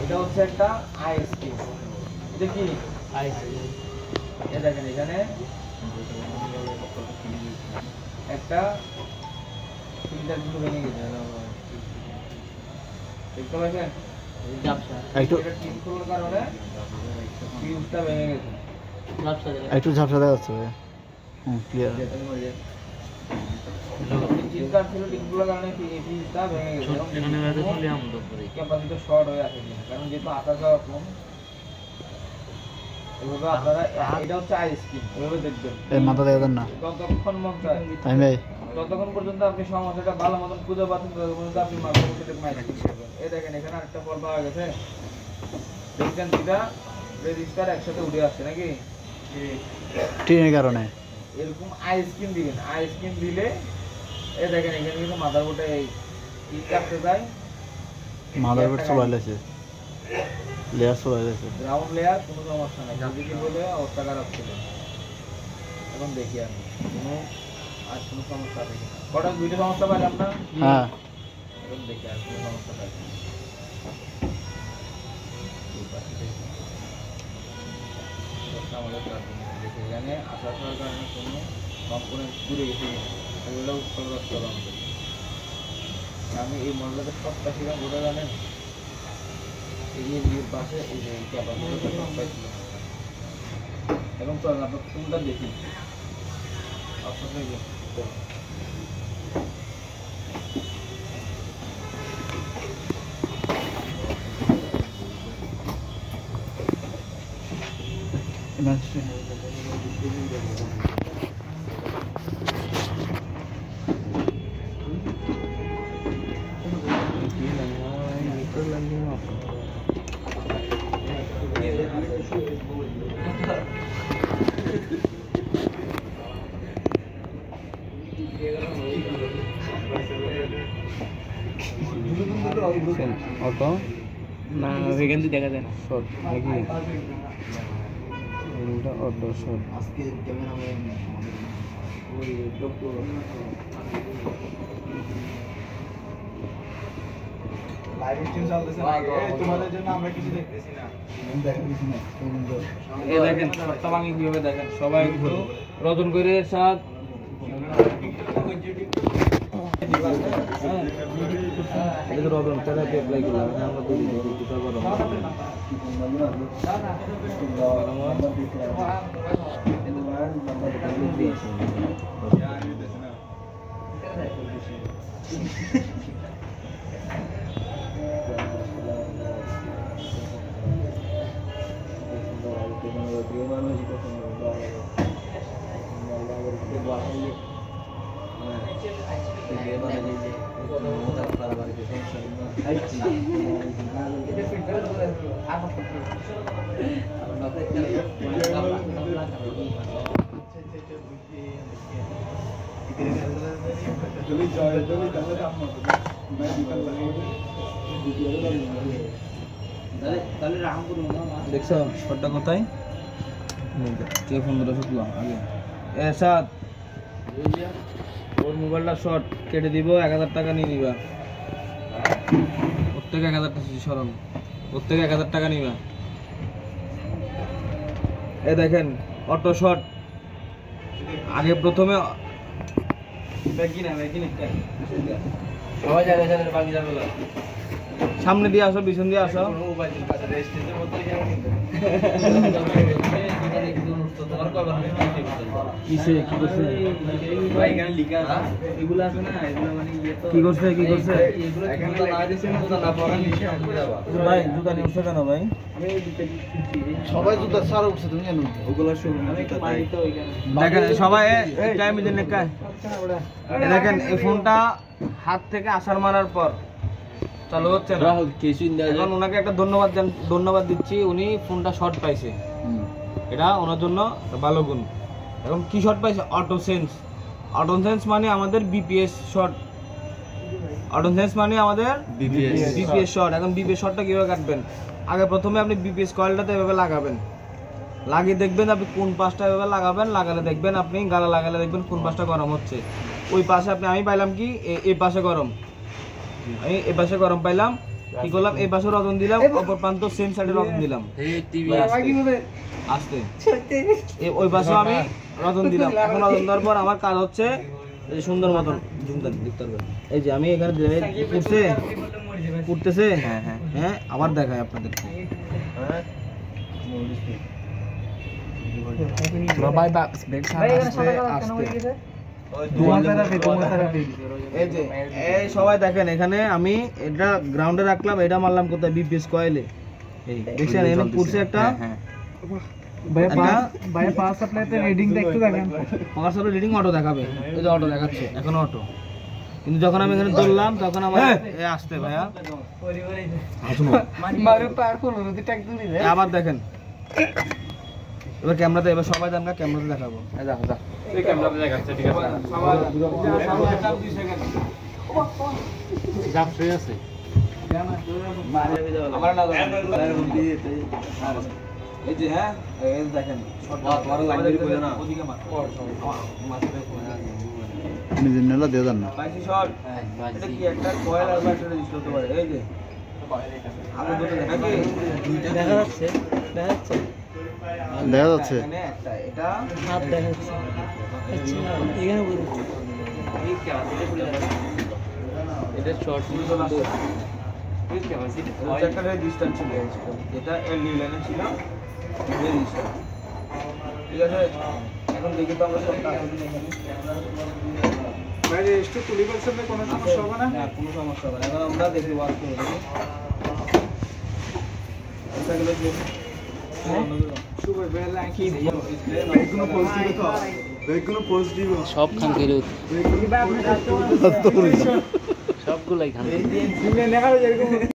এটা হচ্ছে একটা আইসক্রিম। এটা কি আইসক্রিম? এই দেখেন এখানে একটা ফিল্টার গুলো ভেঙে গেছে, দেখতে পাচ্ছেন? কারণে ফিউজটা ভেঙে গেছে, একটু ঝাপসা দেখা যাচ্ছে। ক্লিয়ার। ক্যাপাসিটর শর্ট হয়ে আছে কারণ যেহেতু আকাশ যাওয়া কম, এভাবে আপনারা এটা হচ্ছে আইসক্রিম এভাবে দেখবেন। মাথা দেখা দেন না যতক্ষণ পর্যন্ত আপনি সমস্যাটা ভালো মতন খুঁজে পাচ্ছেন ততক্ষণ পর্যন্ত আপনি মাথার করবেন। এই দেখেন এখানে আরেকটা ফল পাওয়া গেছে, দেখছেন দুটা রেজিস্টার একসাথে উঠে আসছে নাকি ট্রেনের কারণে। এরকম আইসক্রিম দিবেন, আইসক্রিম দিলে এই দেখেন এখানে কিন্তু মাদারবোর্ডে কি কাটতে যায়, মাদারবোর্ড চলে গেছে, লেয়ার চলে গেছে, গ্রাউন্ড লেয়ার, কোনো সমস্যা নাই। যদি কি বলে অবস্থা খারাপ ছিল, এখন দেখি আমি কোনো আর কোনো সমস্যা আছে কিনা। কটা দুইটা সমস্যা পাইলাম না? হ্যাঁ, এখন দেখি আর কোনো সমস্যা পাই আমাদের দেখি এখানে আসার কারণে কোনো কম্পোনেন্ট পুড়ে গেছে, এগুলো উৎপাদন করতে হবে আমাদের। আমি এই মডেলটা সবটা শিখলাম বোঝা জানেন, এই পাশে এই যে ক্যাপাসিটরটা সব পাইছিল। এখন চলেন আপনার কোনটা দেখি অপশন থেকে। অটো না এখান থেকে দেখা যায় না, শর্ট নাকি এটা অটো শর্ট। তোমাদের জন্য আমরা কিছু দেখতেছি না, এই দেখেন সপ্তাহ ভাঙি কিভাবে দেখেন, সবাই একটু রজন করে সাথ রজন তেরাপি অ্যাপ্লাই করলাম আমরা তো দেখছো শটটা কোথায় কে 1500 তুলা আগে এসাদ ওর মোবাইলটা শর্ট কেটে দিব, 1000 টাকা নিয়ে নিবা, ওর থেকে 1000 টাকা সরম, ওর থেকে 1000 টাকা নিবা। এই দেখেন অটো শর্ট আগে প্রথমে সবাই জায়গায় জায়গায় বাকি যাবে, সামনে দিয়ে আসো পিছন দিয়ে আসো। কিসে কি করছে ভাই এখানে লেখা আছে এগুলো আছে না, এগুলো মানে কি করছে কি করছে এখানে তো না দিছে না, তো না পড়া নিচে ভাই জুতা নিয়ে উঠছে কেন ভাই? আমি সবাই জুতা সারা উঠছে তুমি জানো ওগুলা শুন আমি তো তাই তো এখানে দেখেন সবাই টাইম দিন না কাই দেখেন এই ফোনটা হাত থেকে আসার মারার পর চালু হচ্ছে না, এখন ওনাকে একটা ধন্যবাদ দিচ্ছি, উনি ফোনটা শর্ট পাইছে, এটা ওনার জন্য ভালো গুণ। এখন কি শর্ট পাইছে? Auto sense. অটো সেন্স মানে আমাদের বিপিএস শর্ট, অটো সেন্স মানে আমাদের বিপিএস শর্ট। এখন বিপিএস শর্টটা কীভাবে কাটবেন? আগে প্রথমে আপনি বিপিএস কয়েলটাতে এভাবে লাগাবেন, লাগিয়ে দেখবেন আপনি কোন পাশটা এভাবে লাগাবেন, লাগালে দেখবেন আপনি গালা লাগালে দেখবেন কোন পাশটা গরম হচ্ছে, ওই পাশে আপনি আমি পাইলাম কি এই পাশে গরম, আমি এই পাশে গরম পাইলাম, কি করলাম এই পাশে রতন দিলাম, অপর প্রান্ত সেম সাইডে রতন দিলাম। আস্তে ওই পাশে আমি রতন দিলাম। এখন রতন দেওয়ার পর আমার কাজ হচ্ছে এই যে সুন্দর মতন ঝুমদান দেখতে পারবেন। এই যে আমি এখানে উঠতেছে, হ্যাঁ আবার দেখায় আপনাদের। এই সবাই দেখেন এখানে আমি এটা গ্রাউন্ডে রাখলাম, এটা মারলাম কোথায় বিপিএস কয়েলে। এই দেখছেন এখানে পুরছে একটা পাওয়ার সাপ্লাইতে রিডিংটা একটু দেখেন। পাওয়ার সাপ্লাই রিডিং অটো দেখাবে, এই যে অটো দেখাচ্ছে এখনো অটো। কিন্তু যখন আমি এখানে ধরলাম তখন আমার আসতে ভাইয়া আবার দেখেন। এবার ক্যামেরাতে, এবার সবাই আমরা ক্যামেরাতে দেখাবো। এই ক্যামেরাতে দেখাচ্ছে, ঠিক আছে। জাপ শুয়ে আছে আমার না এই যে হ্যাঁ এই দেখেন বড় লাইন দিয়ে কইলো না ওদিকে মার নিজে নেলা দিয়ে দেন না বাইসি শট। এটা কি একটা কয়েল আর ব্যাটারি ডিসপ্লে হতে পারে। এই যে আগে দুটো দেখা যাচ্ছে, দেখা যাচ্ছে এখানে একটা এটা হাত দেখা যাচ্ছে। আচ্ছা এখানে বলুন এই ক্যাপাসিটি খুলে যাবে, এটা শর্ট নিয়ে আসছে। এই ক্যাপাসিটি একটা ডিসটেন্স ছিল, এটা এল নিউ লাইনে ছিল এই ডিসটেন্স। ঠিক আছে এখন দেখি তো আমরা সবটা ভাই রেস্ট তুলি বলছেন না, কোনো সমস্যা হবে না? না কোনো সমস্যা হবে না। এখন আমরা দেখি ওয়ার্ক করে দেখি এটা গেলে যে সব খান খেলে সবগুলাই খান।